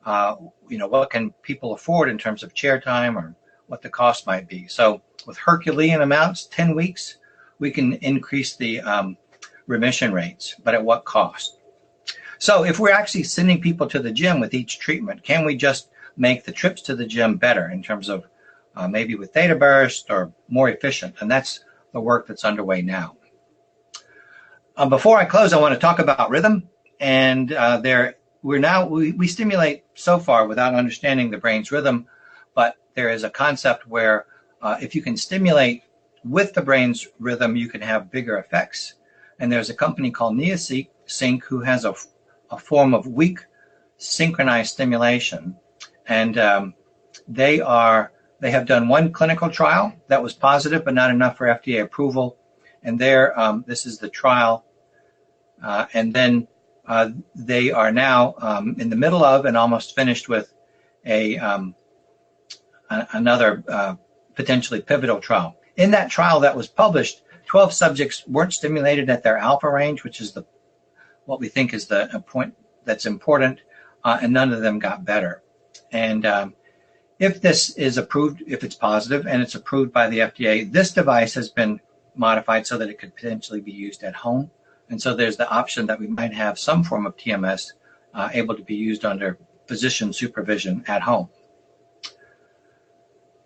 what can people afford in terms of chair time or what the cost might be. So with Herculean amounts, 10 weeks, we can increase the remission rates, but at what cost? So if we're actually sending people to the gym with each treatment, can we just make the trips to the gym better in terms of maybe with theta burst or more efficient? And that's the work that's underway now. Before I close, I want to talk about rhythm. And we stimulate so far without understanding the brain's rhythm, but there is a concept where if you can stimulate with the brain's rhythm, you can have bigger effects. And there's a company called NeoSync who has a form of weak synchronized stimulation. And they have done one clinical trial that was positive, but not enough for FDA approval. And this is the trial. And then they are now in the middle of and almost finished with another potentially pivotal trial. In that trial that was published, 12 subjects weren't stimulated at their alpha range, which is what we think is the point that's important, and none of them got better. And if this is approved, if it's positive and it's approved by the FDA, this device has been modified so that it could potentially be used at home. And so there's the option that we might have some form of TMS able to be used under physician supervision at home.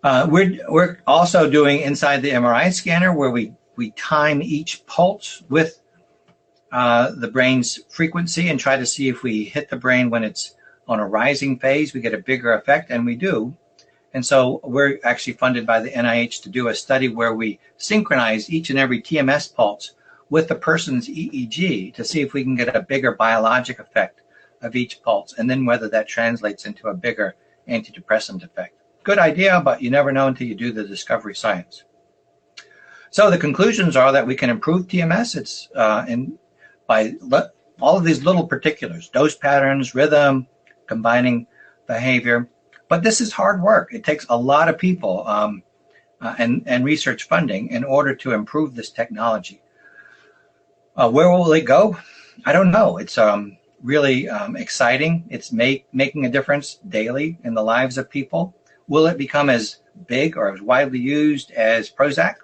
We're also doing inside the MRI scanner where we time each pulse with the brain's frequency and try to see if we hit the brain when it's on a rising phase, we get a bigger effect, and we do. And so we're actually funded by the NIH to do a study where we synchronize each and every TMS pulse with the person's EEG to see if we can get a bigger biologic effect of each pulse, and then whether that translates into a bigger antidepressant effect. good idea, but you never know until you do the discovery science. So the conclusions are that we can improve TMS. It's by all of these little particulars, dose patterns, rhythm, combining behavior. But this is hard work. It takes a lot of people and research funding in order to improve this technology. Where will it go? I don't know. It's really exciting. It's making a difference daily in the lives of people. Will it become as big or as widely used as Prozac?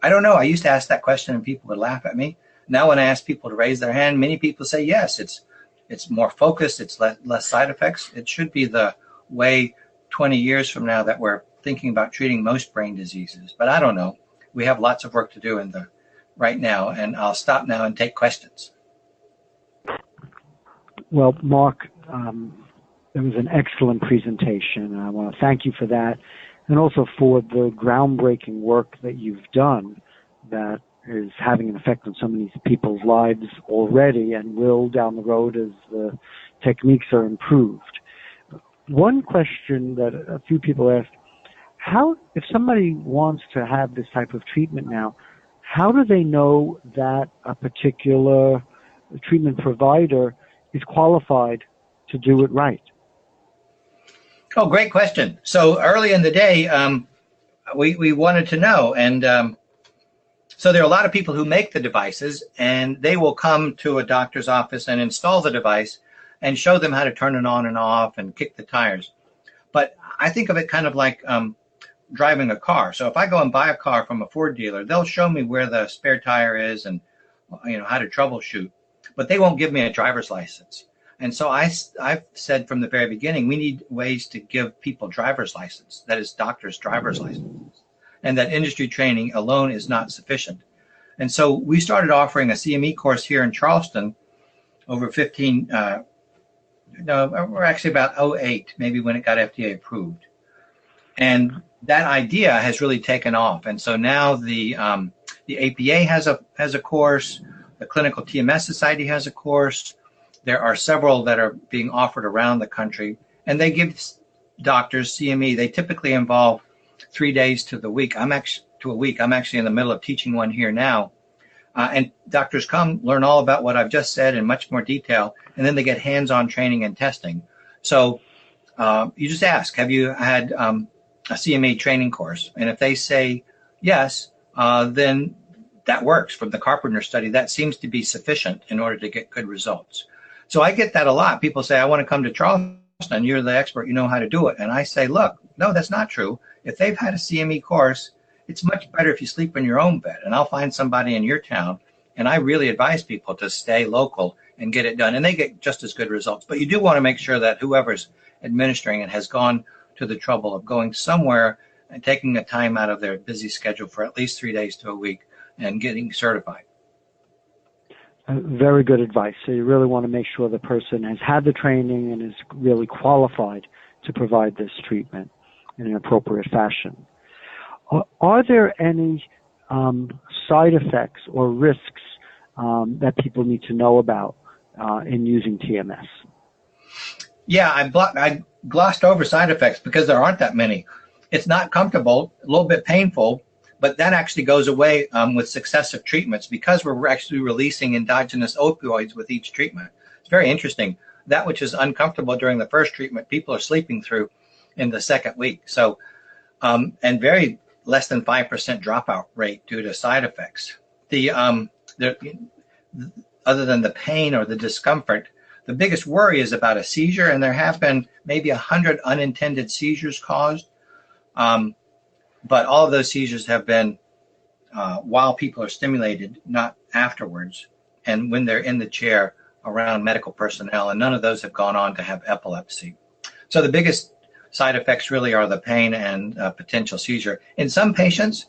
I don't know. I used to ask that question and people would laugh at me. Now when I ask people to raise their hand, many people say yes. It's more focused. It's less side effects. It should be the way 20 years from now that we're thinking about treating most brain diseases. But I don't know. We have lots of work to do right now, and I'll stop now and take questions. Well, Mark, it was an excellent presentation. I want to thank you for that, and also for the groundbreaking work that you've done that is having an effect on so many people's lives already and will down the road as the techniques are improved. One question that a few people asked, if somebody wants to have this type of treatment now, how do they know that a particular treatment provider is qualified to do it right? Oh, great question. So early in the day, we wanted to know. And so there are a lot of people who make the devices, and they will come to a doctor's office and install the device and show them how to turn it on and off and kick the tires. But I think of it kind of like driving a car. So if I go and buy a car from a Ford dealer, they'll show me where the spare tire is and how to troubleshoot, but they won't give me a driver's license. And so I've said from the very beginning, we need ways to give people driver's license, that is doctors' driver's license, and that industry training alone is not sufficient. And so we started offering a CME course here in Charleston over 15, we're actually about 08, maybe when it got FDA approved. And that idea has really taken off. And so now the APA has a course, the Clinical TMS Society has a course. There are several that are being offered around the country, and they give doctors CME. They typically involve 3 days to a week. I'm actually in the middle of teaching one here now. And doctors come, learn all about what I've just said in much more detail, and then they get hands-on training and testing. So you just ask, have you had a CME training course? And if they say yes, then that works. From the Carpenter study, that seems to be sufficient in order to get good results. So I get that a lot. People say, I want to come to Charleston. You're the expert. You know how to do it. And I say, look, no, that's not true. If they've had a CME course, it's much better if you sleep in your own bed. And I'll find somebody in your town. And I really advise people to stay local and get it done. And they get just as good results. But you do want to make sure that whoever's administering it has gone to the trouble of going somewhere and taking a time out of their busy schedule for at least 3 days to a week and getting certified. Very good advice. So you really want to make sure the person has had the training and is really qualified to provide this treatment in an appropriate fashion. Are there any side effects or risks that people need to know about in using TMS? Yeah, I glossed over side effects because there aren't that many. It's not comfortable, a little bit painful, but that actually goes away with successive treatments because we're actually releasing endogenous opioids with each treatment. It's very interesting. That which is uncomfortable during the first treatment, people are sleeping through in the second week. So, and very less than 5% dropout rate due to side effects. Other than the pain or the discomfort, the biggest worry is about a seizure, and there have been maybe 100 unintended seizures caused. But all of those seizures have been while people are stimulated, not afterwards, and when they're in the chair around medical personnel, and none of those have gone on to have epilepsy. So the biggest side effects really are the pain and potential seizure. In some patients,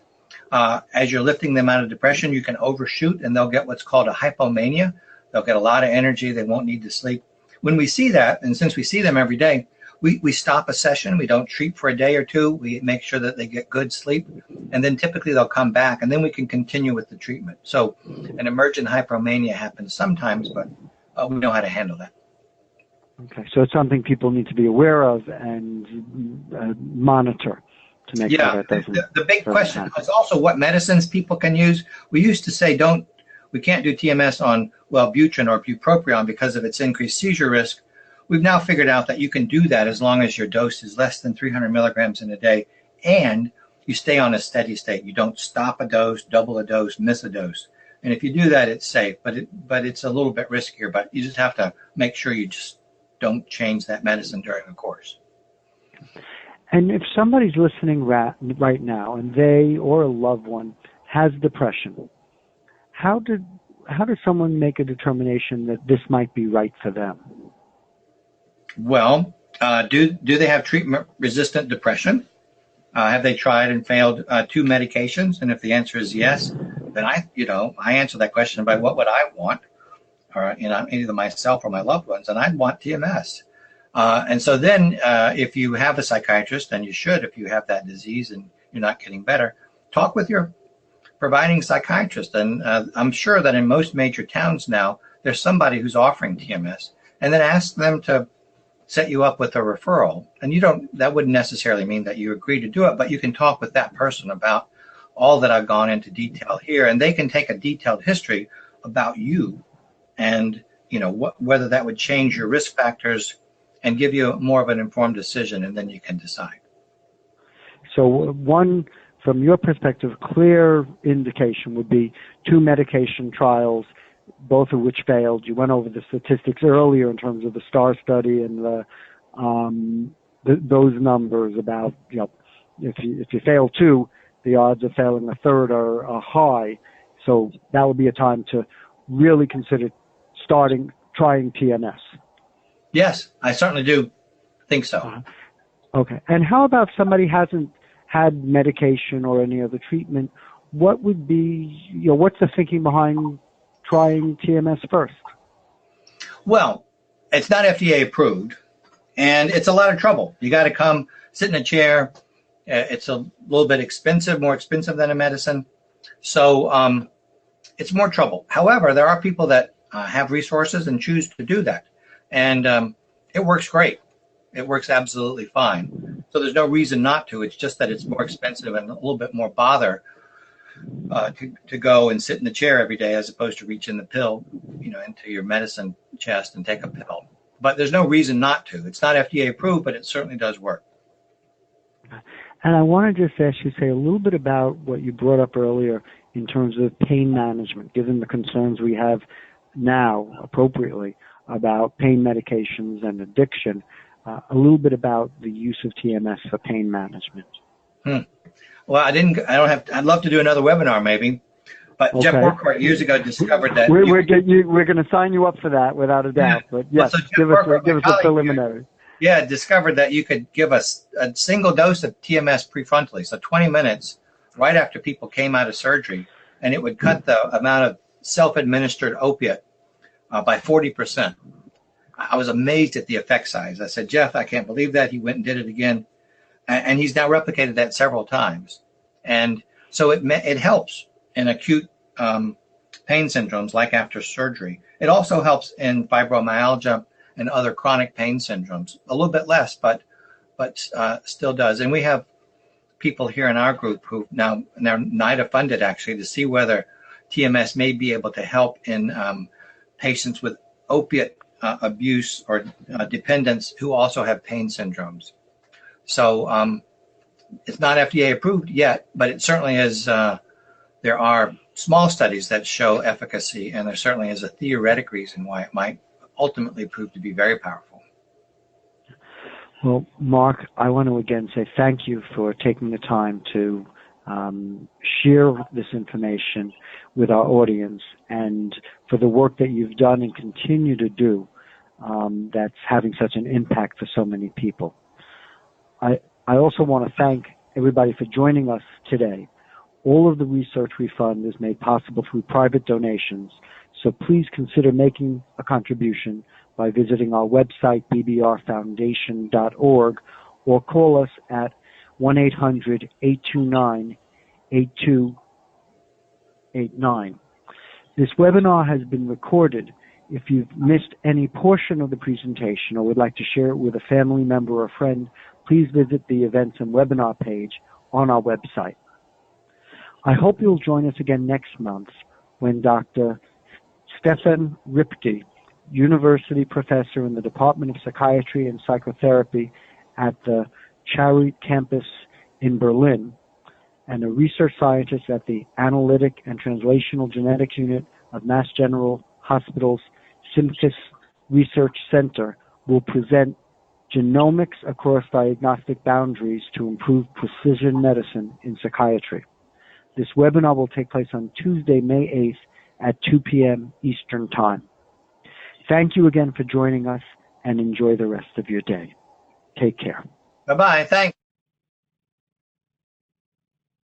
as you're lifting them out of depression, you can overshoot, and they'll get what's called a hypomania. They'll get a lot of energy. They won't need to sleep. When we see that, and since we see them every day, we stop a session. We don't treat for a day or two. We make sure that they get good sleep, and then typically they'll come back, and then we can continue with the treatment. So an emergent hypomania happens sometimes, but we know how to handle that. Okay, so it's something people need to be aware of and monitor to make sure that doesn't. The big question happen. is also what medicines people can use. We used to say we can't do TMS on Wellbutrin or bupropion because of its increased seizure risk. We've now figured out that you can do that as long as your dose is less than 300 milligrams in a day and you stay on a steady state. You don't stop a dose, double a dose, miss a dose. And if you do that, it's safe, but it's a little bit riskier, but you just have to make sure you just don't change that medicine during a course. And if somebody's listening right now and they or a loved one has depression, how does someone make a determination that this might be right for them? Well, do they have treatment-resistant depression? Have they tried and failed 2 medications? And if the answer is yes, then I answer that question by what would I want, or either myself or my loved ones, and I'd want TMS. And so then, if you have a psychiatrist, and you should, if you have that disease and you're not getting better, talk with your providing psychiatrist. And I'm sure that in most major towns now, there's somebody who's offering TMS, and then ask them to set you up with a referral. And that wouldn't necessarily mean that you agree to do it, but you can talk with that person about all that I've gone into detail here, and they can take a detailed history about you and, whether that would change your risk factors and give you more of an informed decision, and then you can decide. So one, from your perspective, clear indication would be 2 medication trials, both of which failed. You went over the statistics earlier in terms of the STAR study and those numbers about, if you fail 2, the odds of failing a third are high. So that would be a time to really consider trying TMS. Yes, I certainly do think so. Okay. And how about somebody hasn't had medication or any other treatment? What would be, what's the thinking behind trying TMS first? Well, it's not FDA approved, and it's a lot of trouble. You got to come sit in a chair. It's a little bit expensive, more expensive than a medicine. So it's more trouble. However, there are people that have resources and choose to do that. And it works great. It works absolutely fine. So there's no reason not to. It's just that it's more expensive and a little bit more bother to go and sit in the chair every day as opposed to reach in the pill, into your medicine chest and take a pill. But there's no reason not to. It's not FDA approved, but it certainly does work. And I want to just ask you to say a little bit about what you brought up earlier in terms of pain management, given the concerns we have now appropriately about pain medications and addiction, a little bit about the use of TMS for pain management. Well, I'd love to do another webinar maybe, but okay. Jeff Burkhardt years ago discovered that. We're going to sign you up for that without a doubt, but yes, so give us a preliminary. Discovered that you could give us a single dose of TMS prefrontally, so 20 minutes right after people came out of surgery, and it would cut the amount of self-administered opiate by 40%. I was amazed at the effect size. I said, Jeff, I can't believe that. He went and did it again. And he's now replicated that several times. And so it helps in acute pain syndromes like after surgery. It also helps in fibromyalgia and other chronic pain syndromes. A little bit less, but still does. And we have people here in our group who now NIDA funded actually to see whether TMS may be able to help in patients with opiate abuse or dependence who also have pain syndromes. So it's not FDA approved yet, but it certainly is. There are small studies that show efficacy, and there certainly is a theoretic reason why it might ultimately prove to be very powerful. Well, Mark, I want to again say thank you for taking the time to share this information with our audience and for the work that you've done and continue to do that's having such an impact for so many people. I also want to thank everybody for joining us today. All of the research we fund is made possible through private donations, so please consider making a contribution by visiting our website, bbrfoundation.org, or call us at 1-800-829-8289. This webinar has been recorded If you've missed any portion of the presentation or would like to share it with a family member or friend, please visit the events and webinar page on our website. I hope you'll join us again next month when Dr. Stefan Ripke, University Professor in the Department of Psychiatry and Psychotherapy at the Charité campus in Berlin, and a research scientist at the Analytic and Translational Genetics Unit of Mass General Hospital's Simcus Research Center, will present Genomics Across Diagnostic Boundaries to Improve Precision Medicine in Psychiatry. This webinar will take place on Tuesday, May 8th at 2 p.m. Eastern Time. Thank you again for joining us, and enjoy the rest of your day. Take care. Bye-bye. Thanks.